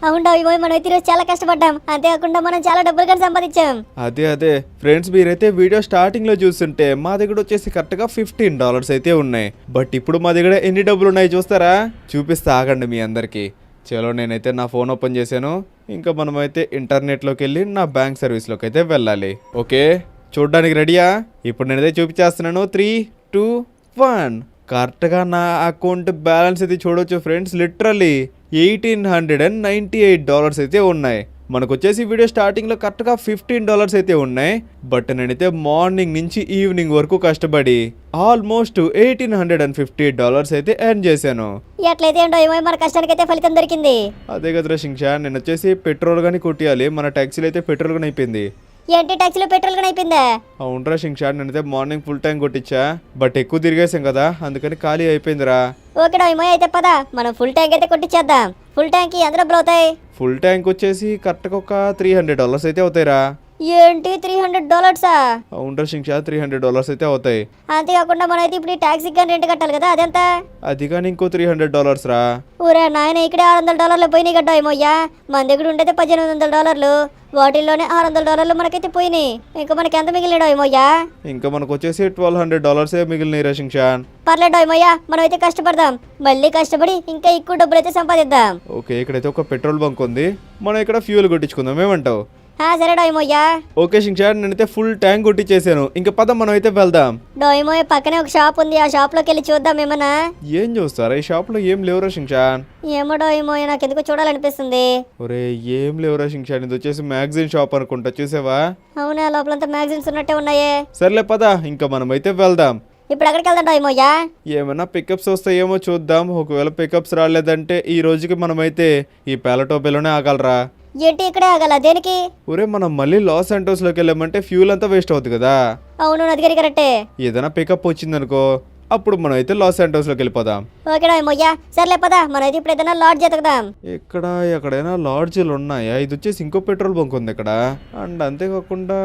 అవును డోయిమోయ్, మనం అయితే ఈరోజు చాలా కష్టపడ్డాం. అంతేకాకుండా మనం చాలా డబ్బులు కానీ సంపాదించాం. అదే ఫ్రెండ్స్, మీరైతే వీడియో స్టార్టింగ్ లో చూస్తుంటే మా దగ్గర వచ్చేసి కరెక్ట్గా $15 అయితే ఉన్నాయి. బట్ ఇప్పుడు మా దగ్గర ఎన్ని డబ్బులు ఉన్నాయి చూస్తారా? చూపిస్తా ఆగండి మీ అందరికి. చలో నేనైతే నా ఫోన్ ఓపెన్ చేశాను. ఇంకా మనమైతే ఇంటర్నెట్లోకి వెళ్ళి నా బ్యాంక్ సర్వీస్లోకి అయితే వెళ్ళాలి. ఓకే, చూడడానికి రెడీయా? ఇప్పుడు నేనైతే చూపించేస్తున్నాను. 3, 2, 1. కరెక్ట్గా నా అకౌంట్ బ్యాలెన్స్ అయితే చూడొచ్చు ఫ్రెండ్స్. లిటరల్లీ $1,898 అయితే ఉన్నాయి. మనకు వచ్చేసి వీడియో స్టార్టింగ్లో కరెక్ట్గా $15 అయితే ఉన్నాయి. బట్ నేనైతే మార్నింగ్ నుంచి ఈవినింగ్ వరకు కష్టపడి ఆల్మోస్ట్ $1,850 అయితే ఎర్న్ చేశాను. ఎట్లయితే డోయిమోయ్, మన కష్టానికి అయితే ఫలితం దొరికింది. అదే కదరా శింక్షా, నేను వచ్చేసి పెట్రోల్ కానీ కొట్టియాలి. మన ట్యాక్సీలో అయితే పెట్రోల్ కానీ అయిపోయింది. ఏంటి ట్యాక్సీలో పెట్రోల్ కానీ అయిపోయిందా? అవునరా శింక్షా, నేనైతే మార్నింగ్ ఫుల్ ట్యాంక్ కొట్టించా. బట్ ఎక్కువ తిరిగేసాం కదా, అందుకని ఖాళీ అయిపోయిందిరా. ఓకే డోయిమోయ్, అయితే పద మనం ఫుల్ ట్యాంక్ అయితే కొట్టించేద్దాం. ఫుల్ ట్యాంక్ ఎంత డబ్బులు అవుతాయి? ఫుల్ ట్యాంక్ వచ్చేసి కరెక్ట్గా ఒక $300 అయితే అవుతాయిరా. ఏంటి $300? అవునరా శింక్షా, $300 అయితే అవుతాయి. అంతేకాకుండా మనం అయితే ఇప్పుడు ట్యాక్సీకి కానీ రెంట్ కట్టాలి కదా, అదెంత? అది కానీ ఇంకో $300 రా. ఊరే నాయన, ఇక్కడే $600 పోయినాయి కదా డోయిమోయ్యా. మన దగ్గర ఉండేది $1,800. వాటిల్లోనే $600 మనకైతే పోయినాయి. ఇంకా మనకి ఎంత మిగిలిన డోయిమోయ్యా? ఇంకా మనకు వచ్చేసి $1,200 మిగిలినాయి రా శింక్షాన్. పర్లేదు డోయిమోయ్యా, మనం అయితే కష్టపడదాం. మళ్ళీ కష్టపడి ఇంకా ఎక్కువ డబ్బులు అయితే సంపాదిద్దాం. ఓకే, ఇక్కడైతే ఒక పెట్రోల్ బంక్ ఉంది. మనం ఇక్కడ ఫ్యూల్ కొట్టించుకుందాం, ఏమంటావు? సరే డోయిమోయ్యా. ఓకే శింక్షాన్, నేనైతే ఫుల్ ట్యాంక్ కొట్టించేసాను. ఇంకా పద మనం అయితే వెళ్దాం. డోయిమోయ్, పక్కనే ఒక షాప్ ఉంది, ఆ షాప్ లోకి వెళ్ళి చూద్దాం ఏమన్నా. ఏం చూస్తారా ఈ షాప్ లో? ఏం లేవురా శింక్షాన్. ఏమో డోయిమోయ్, నాకు ఎందుకో చూడాలనిపిస్తుంది. ఒరే ఏం లేవురా శింక్షాన్, ఇది వచ్చేసి మ్యాగజైన్ షాప్ అనుకుంటా, చూసావా? అవునా, లోపలంతా మ్యాగజైన్స్ ఉన్నట్టే ఉన్నాయే. సర్లే పద, ఇంకా మనం అయితే వెళ్దాం. ఇప్పుడు ఎక్కడికి వెళ్దాం డోయిమోయ్యా? ఏమైనా పికప్స్ వస్తాయేమో చూద్దాం. ఒకవేళ పికప్స్ రాలేదంటే ఈ రోజుకి మనమైతే ఈ పాలటోబేలోనే ఆగాలరా. ఏంటి ఇక్కడే ఆగల? దేనికి? ఒరే మనం మళ్ళీ లాస్ శాంటోస్ లోకి వెళ్ళామంటే ఫ్యూల్ అంతా వేస్ట్ అవుతుంది కదా. అవును, అది కరెక్టే. ఏదైనా పికప్ వచ్చిందనుకో, అప్పుడు మనం అయితే లాస్ శాంటోస్ లోకి వెళ్ళిపోదాం. ఓకే డోయిమోయ్యా, సర్లే పద మనం అయితే ఇప్పుడు ఏదైనా లాడ్జ్ ఎతకదాం. ఇక్కడ ఎక్కడైనా లాడ్జీలు ఉన్నాయా? ఇది వచ్చేసి ఇంకో పెట్రోల్ బంక్ ఉంది ఇక్కడ. అండ్ అంతేకాకుండా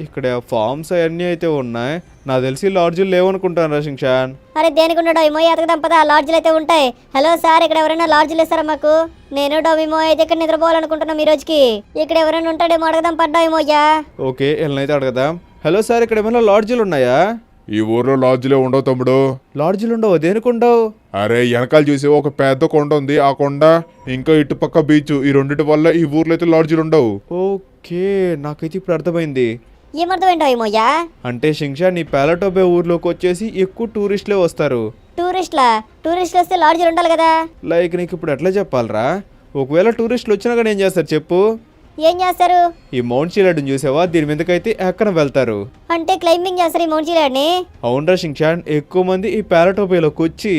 ఇక్కడ ఫార్మ్స్ అవన్నీ అయితే ఉన్నాయి. నాకు తెలిసి లాడ్జీలు లేవనుకుంటాను రా శింక్షాన్. అరే దేనికి ఉన్న డోయిమోయ్, ఎతకదాం పద, లాడ్జ్లు అయితే ఉంటాయి. హలో సార్, ఇక్కడ ఎవరైనా లాడ్జ్లు ఇస్తారా మాకు? నేను డోయిమోయ్ అయితే ఇక్కడ నిద్రపోవాలనుకుంటున్నాం ఈ రోజుకి. ఇక్కడ ఎవరైనా ఉంటాడేమో అడగదాం పద డోయిమోయ్యా. ఓకే, వెళ్ళనైతే అడగదాం. హలో సార్, ఇక్కడ ఏమైనా లాడ్జీలు ఉన్నాయా? ఈ ఊర్లో లాడ్జ్లే ఉండవు తమ్ముడు. లాడ్జీలు ఉండవు? దేనికుండవు? అరే వెనకాల చూసి ఒక పెద్ద కొండ ఉంది. ఆ కొండ ఇంకా ఇటుపక్క బీచ్, ఈ రెండిటి వల్ల ఈ ఊర్లో అయితే లాడ్జీలు ఉండవు. ఓకే, నాకైతే ఇప్పుడు అర్థమైంది. ఏమర్థమైంది డోయిమోయ్యా? అంటే శింక్షాన్, ఈ పాలటోబే ఊర్లోకి వచ్చేసి ఎక్కువ టూరిస్టులే వస్తారు. టూరిస్టులు వస్తే లాడ్జ్లు ఉండాలి కదా. లైక్ నీకు ఇప్పుడు ఎట్లా చెప్పాలరా? ఒకవేళ టూరిస్టులు వచ్చినా కానీ ఏం చేస్తారు చెప్పు? ఏం చేస్తారు? ఈ మౌంట్ చీలాడ్ని చూసావా? దీని మీదకైతే ఎక్కన వెళ్తారు. అంటే క్లైంబింగ్ చేస్తారు ఈ మౌంట్ చీలాడ్ని? అవునరా శింక్షాన్, ఎక్కువ మంది ఈ పాలటోబేలోకి వచ్చి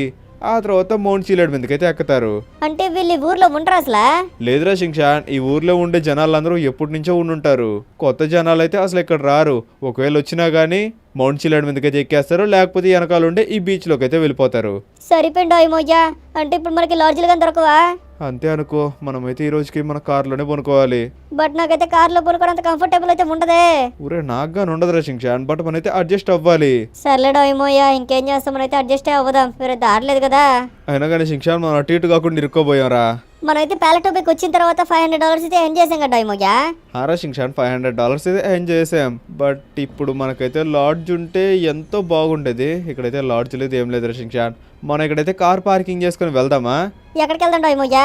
ఆ తర్వాత మౌంట్ చీలాడ్ మీదకైతే ఎక్కుతారు. అంటే వీళ్ళు ఈ ఊర్లో ఉండరు అసలు? లేదురా శింక్షాన్, ఈ ఊర్లో ఉండే జనాలందరూ ఎప్పటి నుంచో ఉండుంటారు. కొత్త జనాలు అయితే అసలు ఇక్కడ రారు. ఒకవేళ వచ్చినా గానీ మౌంట్ చీలాడ్ మీదకైతే ఎక్కేస్తారు, లేకపోతే వెనకాల ఉండే ఈ బీచ్ లోకి అయితే వెళ్ళిపోతారు. సరిపోయింది డోయిమోయ్యా. అంటే ఇప్పుడు మనకి లాడ్జ్లు కానీ దొరకవా? అంతే అనుకో, మనమైతే ఈ రోజుకి మన కార్లోనే కొనుక్కోవాలి. బట్ నాకైతే కార్లో పనుకోవడంత కంఫర్టబుల్ అయితే ఉండదే. ఊరే నాకుగా ఉండదురా శింక్షాన్, బట్ మనైతే అడ్జస్ట్ అవ్వాలి. సర్లే డోయిమోయ్యా, ఇంకేం చేస్తాం, మనైతే అడ్జస్ట్ అవ్వదాం, వేరే దారి లేదు కదా. అయినా కానీ శింక్షాన్, మనం అటు ఇటు కాకుండా ఇరుక్కోబోయాంరా. మనమైతే పాలటోబేకి వచ్చిన తర్వాత $500 అయితే ఎర్న్ చేసాం కదా డోయిమోయ్యా. హారా శింక్షాన్, $500 అయితే ఎర్న్ చేసాం. బట్ ఇప్పుడు మనకైతే లాడ్జ్ ఉంటే ఎంతో బాగుండేది. ఇక్కడైతే లాడ్జ్ లేదు, ఏం లేదు శింక్షాన్. మనం ఇక్కడైతే కార్ పార్కింగ్ చేసుకుని వెళ్దామా? ఎక్కడికి వెళ్దాం డోయిమోయ్యా?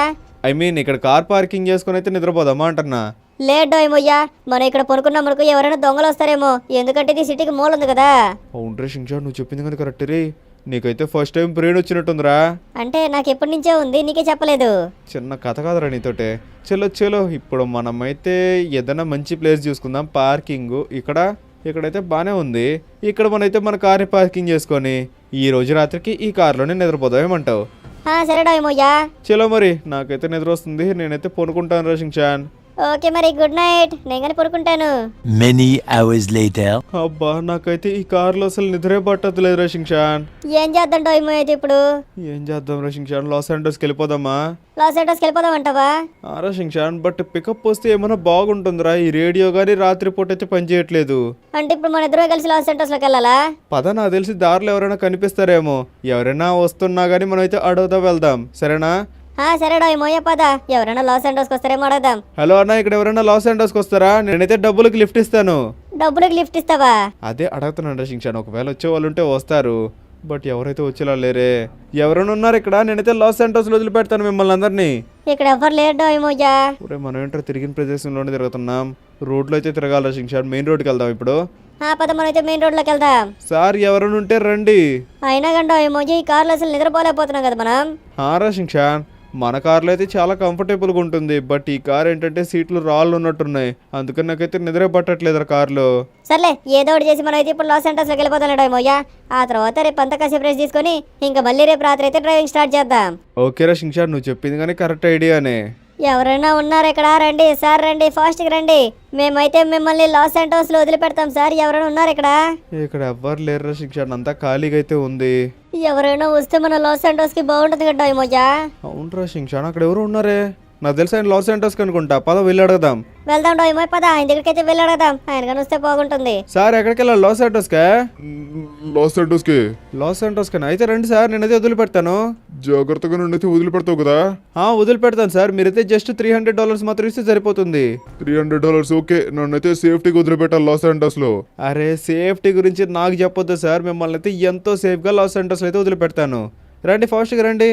ఐ మీన్ ఇక్కడ కార్ పార్కింగ్ చేసుకుని అయితే నిద్రపోదామా అంటున్నా. లేదు డోయిమోయ్యా, మనం ఇక్కడ పనుకున్నాం మనకు ఎవరైనా దొంగలు వస్తారేమో, ఎందుకంటే ఇది సిటీకి మూల ఉంది కదా. అవునరా శింక్షాన్, నువ్వు చెప్పింది కానీ కరెక్ట్ రే. నీకైతే ఫస్ట్ టైం బ్రెయిన్ వచ్చినట్టుందిరా. అంటే నాకు ఎప్పటి నుంచే ఉంది, నీకే చెప్పలేదు. చిన్న కథ కాదురా నీతోటే. చలో ఇప్పుడు మనమైతే ఏదైనా మంచి ప్లేస్ చూసుకుందాం. పార్కింగ్ ఇక్కడైతే బాగానే ఉంది. ఇక్కడ మనైతే మన కార్ని పార్కింగ్ చేసుకొని ఈ రోజు రాత్రికి ఈ కార్లోనే నిద్రపోదాం, ఏమంటావు? సరే డోయిమోయ్యా. చలో మరి, నాకైతే నిద్ర వస్తుంది, నేనైతే పనుకుంటాను రా శింక్షాన్. ఓకే మరి గుడ్ నైట్, నేను కానీ పడుకుంటాను. Many hours later. అబ్బా నాకైతే ఈ కార్లో అసలు నిద్రే పట్టట్లేదు రా షింగ్షాన్. ఏం చేద్దాం డోయిమో అయితే ఇప్పుడు? ఏం చేద్దాం రా షింగ్షాన్, లాస్ ఏంజల్స్కి వెళ్ళిపోదామా? లాస్ ఏంజల్స్కి వెళ్ళిపోదామంటావా? రా షింగ్షాన్, బట్ పికప్ వస్తే ఏమైనా బాగుంటుందిరా. ఈ రేడియో కానీ రాత్రిపూట అయితే పనిచేయట్లేదు. అంటే ఇప్పుడు మన ఇద్దరు కలిసి లాస్ ఏంజల్స్లోకి వెళ్ళాలా? పద, నాకు తెలిసి దారిలో ఎవరైనా కనిపిస్తారేమో. ఎవరైనా వస్తున్నా కానీ మనం అయితే అడుగుతా వెళ్దాం, సరేనా? సరే డోయిమో పద, ఎవరైనా లాస్ ఏంజల్స్కి వస్తారేమో అడగదాం. హలో అన్న, ఇక్కడ ఎవరైనా లాస్ ఏంజల్స్కి వస్తారా? నేనైతే డబ్బులకి లిఫ్ట్ ఇస్తాను. డబ్బులకు లిఫ్ట్ ఇస్తావా? అదే అడుగుతున్నాను రా షింగ్షాన్, ఒకవేళ వచ్చే వాళ్ళు ఉంటే వస్తారు, బట్ ఎవరైతే వచ్చేలా లేరే. ఎవరైనా ఉన్నారు ఇక్కడ? నేనైతే లాస్ ఏంజల్స్లో వదిలిపెడతాను మిమ్మల్ని అందరినీ. ఇక్కడ ఎవరు లేరు డోయిమోయ్యా. ఒరే, మనం ఏంటో తిరిగిన ప్రదేశంలోనే తిరుగుతున్నాం. రోడ్లో అయితే తిరగాల షింగ్షాన్. మెయిన్ రోడ్కి వెళ్దాం ఇప్పుడు. పద, మనమైతే మెయిన్ రోడ్లోకి వెళ్దాం. సార్ ఎవరైనా ఉంటే రండి. అయినా కానీ డోయిమోయ్య, ఈ కార్లో అసలు నిద్రపోలేకపోతున్నాం కదా మనం. రా షింగ్షాన్, మన కార్లో అయితే చాలా కంఫర్టబుల్గా ఉంటుంది, బట్ ఈ కార్ ఏంటంటే సీట్లు రాళ్ళు ఉన్నట్టున్నాయి, అందుకని నాకైతే నిద్రే పట్టట్లేదు కార్లో. సర్లే, ఏదో ఒకటి చేసి మనం అయితే ఇప్పుడు లాస్ ఏంజల్స్లోకి వెళ్ళిపోతాం డోయిమోయ్య. ఆ తర్వాత రేపు అంతా కాసేపు రెస్ట్ తీసుకొని ఇంకా మళ్ళీ రేపు రాత్రి అయితే డ్రైవింగ్ స్టార్ట్ చేద్దాం. ఓకేరా షింగ్షాన్, నువ్వు చెప్పింది కానీ కరెక్ట్ ఐడియానే. ఎవరైనా ఉన్నారు ఇక్కడ? రండి సార్, రండి, ఫాస్ట్గా రండి. మేమైతే మిమ్మల్ని లాస్ ఏంజల్స్లో వదిలిపెడతాం సార్. ఎవరైనా ఉన్నారు ఇక్కడ? ఇక్కడ ఎవ్వరు లేరురా షింగ్షాన్, అంతా ఖాళీగా అయితే ఉంది. ఎవరైనా వస్తే మన లాస్ ఏంజల్స్కి బాగుంటుంది కదా డోయిమోయ్య. అవునరా షింగ్షాన్, అక్కడ ఎవరు ఉన్నారే? నాకు తెలిసి ఆయన లాస్ ఏంజల్స్కి అనుకుంటా. పద వెళ్ళి అడగదాం. వెళ్దాం డోయిమోయ్, పద, ఆయన దగ్గరికి అయితే వెళ్ళి అడగదాం. ఆయన కానీ వస్తే బాగుంటుంది. సార్ ఎక్కడికి వెళ్ళాలి? లాస్ ఏంజల్స్కా? లాస్ ఏంజల్స్కి లాస్ ఏంజల్స్కా? అయితే రండి సార్, నేనైతే వదిలిపెడతాను. జాగ్రత్తగా నుండి వదిలిపెడతావు కదా? వదిలిపెడతాను సార్, మీరైతే జస్ట్ $300 మాత్రం ఇస్తే సరిపోతుంది. $300 ఓకే. నన్నైతే సేఫ్టీగా వదిలిపెట్టాలి లాస్ ఏంజల్స్లో. అరే, సేఫ్టీ గురించి నాకు చెప్పొద్దు సార్, మిమ్మల్ని అయితే ఎంతో సేఫ్గా లాస్ ఏంజల్స్లో అయితే వదిలిపెడతాను. రండి, ఫాస్ట్గా రండి.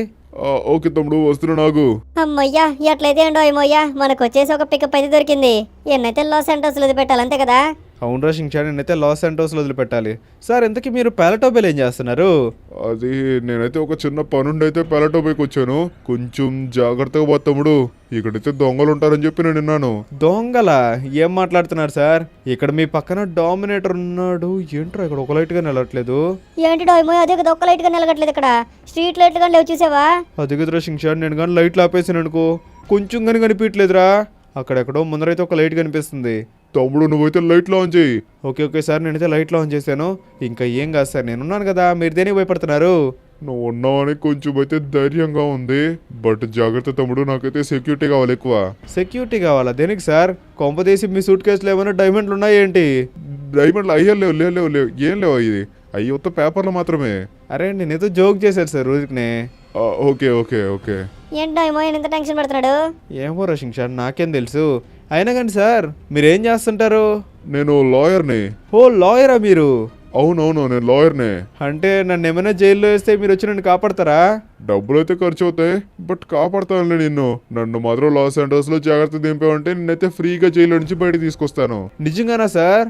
ఓకే తమ్ముడు, వస్తున్నా నాకు. అమ్మయ్యా, ఎట్లయితే డోయిమోయ్య, మనకు వచ్చేసి ఒక పికప్ అయితే దొరికింది. ఎన్నైతే లాస్ ఏంజల్స్లో వదిలిపెట్టాలి, అంతే కదా? అవునరా షింగ్షాన్, నేనైతే లాస్ ఏంజల్స్లో వదిలిపెట్టాలి. సార్ ఇంతకీ మీరు పాలటోబేల్ ఏం చేస్తున్నారు? అది నేనైతే ఒక చిన్న పనుండి అయితే పాలటోబేకి వచ్చాను. కొంచెం జాగ్రత్తగా పో తమ్ముడు, ఇక్కడైతే దొంగలు ఉంటారని చెప్పి నేను విన్నాను. దొంగల? ఏం మాట్లాడుతున్నారు సార్? ఇక్కడ మీ పక్కన డామినేటర్ ఉన్నాడు. ఏంట్రా ఇక్కడ ఒక లైట్గా నిలవట్లేదు? ఏంటి డోయిమోయ్, అదే కదా, ఒక్క లైట్ గా నిలగట్లేదు ఇక్కడ. స్ట్రీట్ లైట్లు కానీ లేవు, చూసావా? అది కుదరా షింగ్షాన్, నేను కానీ లైట్లు ఆపేసాను అనుకో, కొంచెం కానీ కనిపించట్లేదురా. అక్కడెక్కడో ముందరైతే ఒక లైట్ కనిపిస్తుంది. తమ్ముడు నువ్వైతే లైట్లు ఆన్ చేయి. ఓకే సార్, నేనైతే లైట్లో ఆన్ చేశాను. ఇంకా ఏం కాదు సార్, నేనున్నాను కదా, మీరు దేనికి భయపడుతున్నారు? నువ్వు ఉన్నావని కొంచెం అయితే ధైర్యంగా ఉంది, బట్ జాగ్రత్త తమ్ముడు, నాకైతే సెక్యూరిటీ కావాలి ఎక్కువ. సెక్యూరిటీ కావాలా? దేనికి సార్? కొంపదీసి మీ సూట్ కేసులో ఏమైనా డైమండ్లు ఉన్నాయేంటి? డైమండ్లు అయ్యా లేవు లేవు లేవు లేవు ఏం లేవు, ఇది అయ్యి ఉత్త పేపర్లు మాత్రమే. అరే, నేనేదో జోక్ చేశాను సార్ రోజుకినే. Okay okay okay. ఏంటి డోయిమోయ్ ఎంత టెన్షన్ పడుతున్నాడు? ఏమో రా షింగ్షాన్, నాకేం తెలుసు. అయినా కానీ సార్, మీరేం చేస్తుంటారు? నేను లాయర్ని. ఓ, లాయరా మీరు? అవునవును, నేను లాయర్నే. అంటే నన్ను ఏమైనా జైల్లో వేస్తే మీరు వచ్చి నన్ను కాపాడతారా? డబ్బులు అయితే ఖర్చు అవుతాయి, బట్ కాపాడుతానులే నిన్ను. నన్ను మాత్రం లాస్ ఏంజల్స్లో జాగ్రత్త దింపావంటే నేనైతే ఫ్రీగా జైల్లో నుంచి బయట తీసుకొస్తాను. నిజంగానా సార్?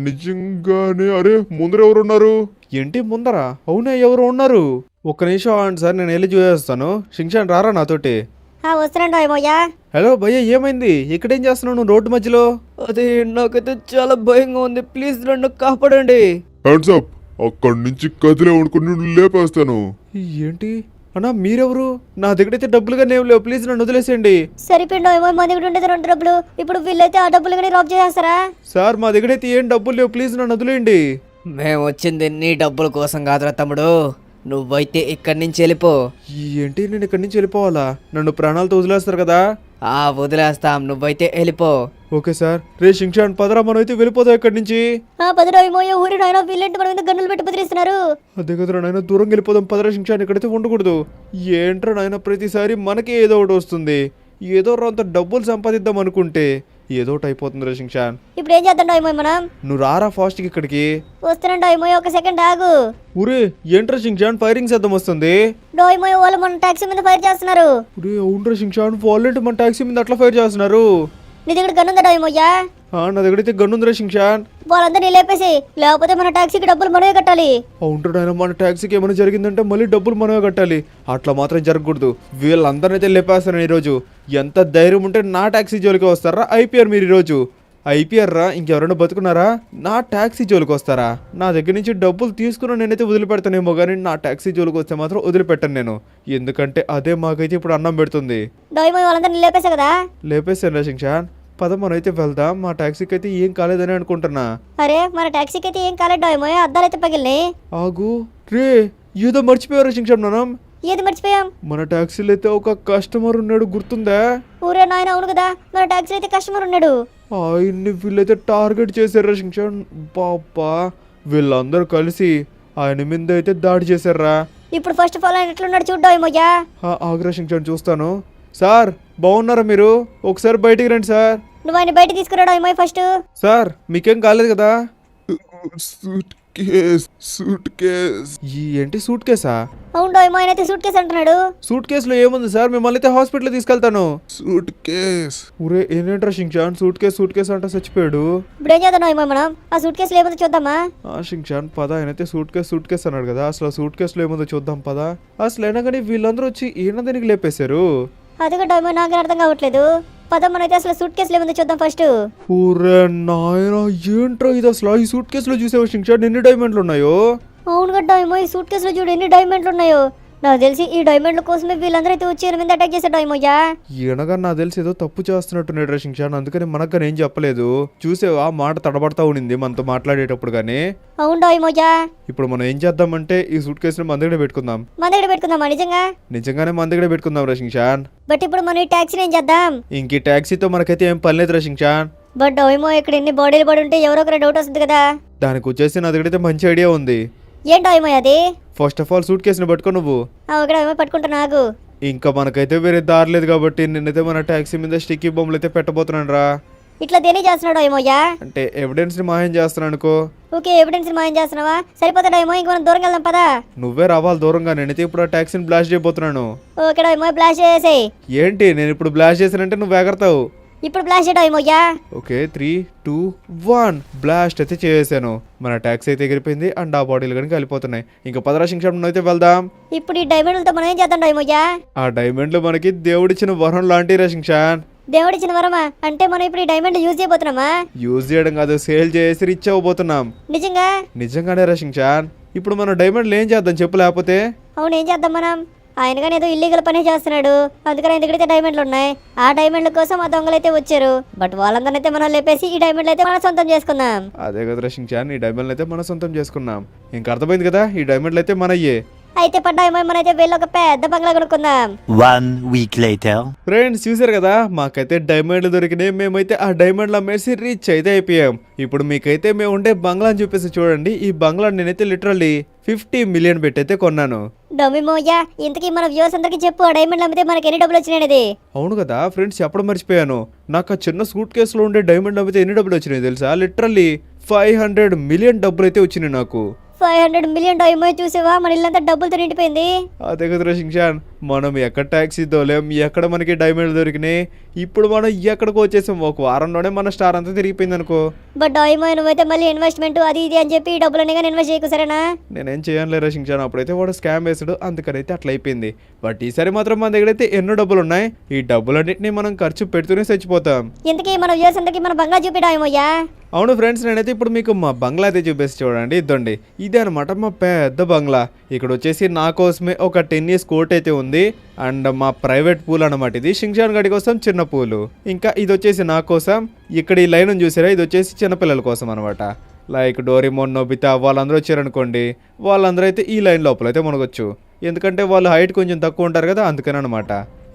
నిజంగానే. అరే, ముందర ఎవరు ఉన్నారు? ఏంటి ముందరా? అవునా, ఎవరు ఉన్నారు? ఒక్క నిమిషం ఆగండి సార్, నేను వెళ్ళి చూసేస్తాను. షింగ్షాన్ రారా నాతోటి. వస్తున్నాను డోయిమోయ్య. హలో భయ్య, ఏమైంది? ఇక్కడేం చేస్తున్నావు నువ్వు రోడ్డు మధ్యలో? అది నాకైతే చాలా భయంగా ఉంది, ప్లీజ్ నన్ను కాపాడండి. హ్యాండ్స్ అప్, అక్కడి నుంచి కదిలే అనుకుని నిన్ను లేపేస్తాను. ఏంటి అన్నా, మీరెవరు? నా దగ్గరైతే డబ్బులుగా ఏం లేవు, ప్లీజ్ నన్ను వదిలేసేయండి. సరిపోయింది డోయిమోయ్, మా దగ్గర ఉండేది 2 డబ్బులు. ఇప్పుడు వీళ్ళైతే ఆ డబ్బులు కానీ రాబ్ చేసేస్తారా? సార్, మా దగ్గరైతే ఏం డబ్బులు లేవు, ప్లీజ్ నన్ను వదిలేయండి. మేము వచ్చింది నీ డబ్బుల కోసం కాదురా తమ్ముడు, నువ్వైతే ఇక్కడి నుంచి వెళ్ళిపో. ఏంటి, నేను ఇక్కడి నుంచి వెళ్ళిపోవాలా? నన్ను ప్రాణాలతో వదిలేస్తారు కదా? వదిలేస్తాం, నువ్వైతే వెళ్ళిపో. Okay sir. రే షింగ్షాన్, పదరా, మనం అయితే వెళ్ళిపోతాం ఇక్కడి నుంచి. పది డోయిమోయ్, ఊరి నాయన వీళ్ళంటే మన మీద గన్నులు పెట్టి బెదిరిస్తున్నారు. అదే కదరా నాయన, దూరం వెళ్ళిపోదాం పదరా షింగ్షాన్, ఇక్కడైతే ఉండకూడదు. ఏంట్రా నాయన, ప్రతిసారి మనకి ఏదో ఒకటి వస్తుంది. ఏదో అంత డబ్బులు సంపాదిద్దాం అనుకుంటే ఏదో ఒకటి అయిపోతుంది రా షింగ్షాన్. ఇప్పుడు ఏం చేద్దాం డోయిమోయ్ మనం? నువ్వు రారా ఫాస్ట్కి ఇక్కడికి. వస్తున్నాను డోయిమోయ్, ఒక సెకండ్ ఆగు. ఊరే, ఏంట్రా షింగ్షాన్, ఫైరింగ్ శబ్దం వస్తుంది. డోయిమోయ్, వాళ్ళు మన టాక్సీ మీద ఫైర్ చేస్తున్నారు. ఊరే, అవునరా షింగ్షాన్, వాళ్ళేంటి మన టాక్సీ మీద అట్లా ఫైర్ చేస్తున్నారు? నీ దగ్గర గన్ ఉందా డోయిమోయ్యా? నా దగ్గరైతే గన్నుందిరా షింగ్షాన్. వాళ్ళందరినీ లేపేసి, లేకపోతే మన టాక్సీకి డబ్బులు మనమే కట్టాలి. అవుంటాడు ఆయన, మన టాక్సీకి ఏమైనా జరిగిందంటే మళ్ళీ డబ్బులు మనమే కట్టాలి. అట్లా మాత్రం జరగకూడదు. వీళ్ళందరినైతే లేపేస్తాను ఈరోజు. ఎంత ధైర్యం ఉంటే నా టాక్సీ జోలికి వస్తారా? అయిపోయారు మీరు ఈరోజు. ఐపీఆర్ రా, ఇంకెవరైనా బతుకున్నారా? నా టాక్సీ జోలికి వస్తారా? నా దగ్గర నుంచి డబ్బులు తీసుకుని నేనైతే వదిలిపెడతానేమో, కానీ నా టాక్సీ జోలికి వస్తే మాత్రం వదిలిపెట్టాను నేను. ఎందుకంటే అదే మాకైతే ఇప్పుడు అన్నం పెడుతుంది. డోయిమోయ్, వాళ్ళందరినీ లేపేసా కదా? లేపేసాను రా షింగ్షాన్. పద మనమైతే వెళ్దాం. మా టాక్సీకి అయితే ఏం కాలేదని అనుకుంటున్నా. అరే మన టాక్సీకి అయితే ఏం కాలేదు డాయమో, అద్దాలైతే పగిలినాయి. ఆగు రే, ఏదో మర్చిపోయారు శిక్షణ మనం. ఏది మర్చిపోయాం? మన టాక్సీలో అయితే ఒక కస్టమర్ ఉన్నాడు, గుర్తుందా? ఊరే నాయన, అవును కదా, మన టాక్సీలో అయితే కస్టమర్ ఉన్నాడు. ఆయన్ని వీళ్ళైతే టార్గెట్ చేశారా శిక్షణ్? పాపా, వీళ్ళందరూ కలిసి ఆయన మీద అయితే దాడి చేశారా. ఇప్పుడు ఫస్ట్ ఆఫ్ ఆల్ ఆయన ఎట్లున్నాడు చూడ్డాయమోయ్యా. ఆగ్రా శిక్షణ చూస్తాను. సార్ బాగున్నారా మీరు? ఒకసారి బయటికి రండి సార్. నువ్వు ఆయన బయట తీసుకురాడాయమో ఫస్ట్. సార్ మీకేం కాలేదు కదా? Suit case. ఏంటి సూట్ కేసా? అవును డాయమో, ఆయన అయితే సూట్ కేసు అంటున్నాడు. సూట్ కేసులో ఏముంది సార్? మిమ్మల్ని అయితే హాస్పిటల్ తీసుకెళ్తాను. Suit case. ఊరే ఏంటంటారా షింగ్షాన్, సూట్ కేసు అంటే చచ్చిపోయాడు. ఇప్పుడు ఏం చేద్దాం డాయమో మనం? ఆ సూట్ కేసులో ఏముందో చూద్దామా? షింగ్షాన్ పద, ఆయనైతే సూట్ కేసు అన్నాడు కదా, అసలు సూట్ కేసులో ఏముందో చూద్దాం పద. అసలు అయినా కానీ వీళ్ళందరూ వచ్చి ఈయన దీనికి లేపేశారు. అదిగా డాయమో, నాకు అర్థం కావట్లేదు. పద మనైతే అసలు సూట్ కేసులో ఏముందో చూద్దాం ఫస్ట్. ఊరే నాయనా, ఏంట్రా ఇది అసలు? ఈ సూట్ కేసులో చూసావు షింగ్షాన్ ఎన్ని డైమండ్లు ఉన్నాయో? అవును కదా డాయమో, ఈ సూట్ కేసులో చూడు ఎన్ని డైమండ్లు ఉన్నాయో. నాకు తెలిసి ఈ డైమండ్ల కోసమే వీళ్ళందరూ అయితే వచ్చి ఈయన మీద అటాక్ చేశారు డాయమోయ్యా. ఈయనగా నాకు తెలిసి ఏదో తప్పు చేస్తున్నట్టున్నాడు రా షింగ్షాన్, అందుకని మనకు ఏం చెప్పలేదు. చూసేవా మాట తడబడతా ఉండింది మనతో మాట్లాడేటప్పుడు కానీ. అవును డాయమోయ్యా. ఇప్పుడు మనం ఏం చేద్దామంటే ఈ సూట్ కేసుని మన దగ్గర పెట్టుకుందాం. మన దగ్గర పెట్టుకుందామా నిజంగా? నిజంగానే మన దగ్గర పెట్టుకుందాం రా షింగ్షాన్. బట్ ఇప్పుడు మనం ఈ ట్యాక్సీని ఏం చేద్దాం? ఇంక ఈ టాక్సీతో మనకైతే ఏం పని లేదు రా షింగ్షాన్. బట్ డాయమో, ఇక్కడ ఎన్ని బాడీలు పడి ఉంటే ఎవరో ఒకరు డౌట్ వస్తుంది కదా. దానికి వచ్చేసి నా దగ్గర అయితే మంచి ఐడియా ఉంది. ఏం డాయమో అది? ఫస్ట్ ఆఫ్ ఆల్ సూట్ కేసుని పట్టుకో నువ్వు. ఇక్కడ ఏమో పట్టుకుంటా నాకు. ఇంకా మనకైతే వేరే దారి లేదు కాబట్టి నేనైతే మన టాక్సీ మీద స్టిక్కీ బొమ్మలు అయితే పెట్టబోతున్నాను రా. ఇట్లా దేని చేస్తున్నాడు ఏమోయ్యా? అంటే ఎవిడెన్స్ ని మాయం చేస్తున్నాను అనుకో. ఓకే, ఎవిడెన్స్ మాయం చేస్తున్నావా? సరిపోతాడు ఏమో, ఇంక మనం దూరం వెళ్దాం పదా. నువ్వే రావాలి దూరంగా, నేనైతే ఇప్పుడు ఆ టాక్సీని బ్లాస్ట్ చేయబోతున్నాను. ఓకే డాయమో, బ్లాస్ట్ చేసేయ్. ఏంటి నేను ఇప్పుడు బ్లాస్ట్ చేశానంటే నువ్వు ఎగరతావు. ఇప్పుడు బ్లాస్ట్ చేయడం ఏమోయ్యా. ఓకే 3, 2, 1 బ్లాస్ట్ అయితే చేసాను. మన ట్యాక్సీ అయితే ఎగిరిపోయింది అండ్ ఆ బాడీలు కానీ కలిపోతున్నాయి. ఇంకా 15 నిమిషాలు అయితే వెళ్దాం. ఇప్పుడు ఈ డైమండ్లతో మనం ఏం చేద్దాం ఏమోయ్యా? ఆ డైమండ్లు మనకి దేవుడిచ్చిన వరం లాంటి రషింగ్షాన్. దేవుడిచ్చిన వరమా? అంటే మనం ఇప్పుడు ఈ డైమండ్ యూజ్ చేయబోతున్నామా? యూజ్ చేయడం కాదు, సేల్ చేసి రిచ్ అవ్వబోతున్నాం. నిజంగా? నిజంగానే రషింగ్షాన్. ఇప్పుడు మనం డైమండ్లు ఏం చేద్దాం చెప్పు, లేకపోతే? అవును, ఏం చేద్దాం మనం? ఆయన కానీ ఏదో ఇల్లీగల్ పనే చేస్తున్నాడు, అందుకని ఆయన దగ్గర డైమండ్లు ఉన్నాయి. ఆ డైమండ్ల కోసం ఆ దొంగలు అయితే వచ్చారు. బట్ వాళ్ళందరినీ అయితే మనం లేపేసి ఈ డైమండ్లు అయితే మనం సొంతం చేసుకుందాం. అదే కదా రషింగ్షాన్, ఈ డైమండ్లు అయితే మనం సొంతం చేసుకున్నాం. ఇంకా అర్థమైంది కదా, ఈ డైమండ్లు అయితే మనయ్యే. అయితే పడ్డాయేమో, మనైతే వెళ్ళి ఒక పెద్ద బంగ్లా కొనుక్కుందాం. 1 week later. ఫ్రెండ్స్ చూసారు కదా, మాకైతే డైమండ్లు దొరికినాయి. మేమైతే ఆ డైమండ్లు అమ్మేసి రిచ్ అయితే అయిపోయాం. ఇప్పుడు మీకైతే మేము ఉండే బంగ్లా అని చెప్పేసి చూడండి. ఈ బంగ్లా నేనైతే లిటరల్లీ 50 మిలియన్ పెట్టి అయితే కొన్నాను. డొమిమోయ్యా, ఇంతకీ మన వ్యూవర్స్ అందరికి చెప్పు, ఆ డైమండ్లు అమ్మితే మనకి ఎన్ని డబ్బులు వచ్చినాయి? అవును కదా ఫ్రెండ్స్, చెప్పడం మర్చిపోయాను. నాకు ఆ చిన్న సూట్ కేసులో ఉండే డైమండ్ అమ్మితే ఎన్ని డబ్బులు వచ్చినాయి తెలుసా? లిటరల్లీ 500 మిలియన్ డబ్బులు అయితే వచ్చినాయి నాకు. 500 మిలియన్ డైమండ్ చూసావా? మన ఇల్లంతా డబ్బులతో నిండిపోయింది. అదే కదా షింగ్షాన్, మనం ఎక్కడ ట్యాక్సీ దోలేం, ఎక్కడ మనకి డైమండ్ దొరికినాయి. ఇప్పుడు మనం ఎక్కడికి వచ్చేసాం, ఒక వారంలోనే మన స్టార్ అంతా తిరిగిపోయింది అనుకో. బట్ డైమండ్ నువ్వైతే మళ్ళీ ఇన్వెస్ట్మెంట్ అది ఇది అని చెప్పి డబ్బులన్నీ ఇన్వెస్ట్ చేయకు, సరేనా? నేనేం చేయలేరా షింగ్షాన్, అప్పుడైతే వాడు స్కామ్ వేసాడు, అందుకనైతే అట్లా అయిపోయింది. బట్ ఈసారి మాత్రం మన దగ్గర అయితే ఎన్నో డబ్బులు ఉన్నాయి. ఈ డబ్బులన్నింటినీ మనం ఖర్చు పెడుతూనే చచ్చిపోతాం. ఇంతకీ మన వ్యూవర్స్ అందరికి మన బంగ్లా చూపిడాయమోయ్యా. అవును ఫ్రెండ్స్, నేనైతే ఇప్పుడు మీకు మా బంగ్లా అయితే చూపిస్తే చూడండి. ఇదండి, ఇదే అనమాట మా పెద్ద బంగ్లా. ఇక్కడ వచ్చేసి నా కోసమే ఒక 10 years కోర్ట్ అయితే ఉంది. అండ్ మా ప్రైవేట్ పూల్ అనమాట ఇది. షింగ్షాన్ గడి కోసం చిన్న పూలు. ఇంకా ఇది వచ్చేసి నా కోసం. ఇక్కడ ఈ లైన్ చూసారా, ఇది వచ్చేసి చిన్నపిల్లల కోసం అనమాట. లైక్ డోరేమోన్, నోబితా వాళ్ళందరూ వచ్చారనుకోండి, వాళ్ళందరూ అయితే ఈ లైన్ లోపల అయితే మునగొచ్చు. ఎందుకంటే వాళ్ళు హైట్ కొంచెం తక్కువ ఉంటారు కదా, అందుకని అనమాట.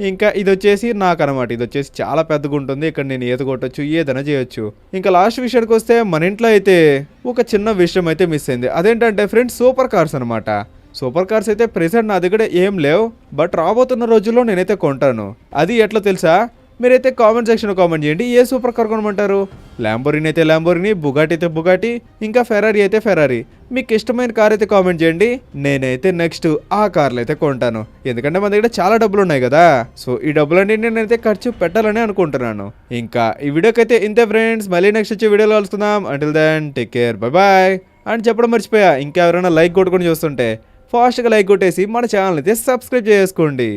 ఇంకా ఇది వచ్చేసి నాకు అనమాట. ఇది వచ్చేసి చాలా పెద్దగా ఉంటుంది. ఇక్కడ నేను ఈత కొట్టచ్చు, ఏదైనా చేయొచ్చు. ఇంకా లాస్ట్ విషయానికి వస్తే మన ఇంట్లో అయితే ఒక చిన్న విషయం అయితే మిస్ అయింది. అదేంటంటే ఫ్రెండ్స్, సూపర్ కార్స్ అనమాట. సూపర్ కార్స్ అయితే ప్రెసెంట్ నా దగ్గర ఏం లేవు. బట్ రాబోతున్న రోజుల్లో నేనైతే కొంటాను. అది ఎట్లా తెలుసా? మీరైతే కామెంట్ సెక్షన్లో కామెంట్ చేయండి, ఏ సూపర్ కార్ కొనమంటారు. ల్యాంబోర్గిని అయితే ల్యాంబోర్గిని, బుగాటి అయితే బుగాటి, ఇంకా ఫెరారీ అయితే ఫెరారీ. మీకు ఇష్టమైన కార్ అయితే కామెంట్ చేయండి. నేనైతే నెక్స్ట్ ఆ కార్లు అయితే కొంటాను. ఎందుకంటే మన దగ్గర చాలా డబ్బులు ఉన్నాయి కదా. సో ఈ డబ్బులన్నీ నేనైతే ఖర్చు పెట్టాలని అనుకుంటున్నాను. ఇంకా ఈ వీడియోకైతే ఇంతే ఫ్రెండ్స్. మళ్ళీ నెక్స్ట్ వచ్చే వీడియోలో కలుసుకుందాం. Until then take care, bye bye. అని చెప్పడం మర్చిపోయా, ఇంకా ఎవరైనా లైక్ కొట్టుకొని చూస్తుంటే ఫాస్ట్గా లైక్ కొట్టేసి మన ఛానల్ అయితే సబ్స్క్రైబ్ చేసుకోండి.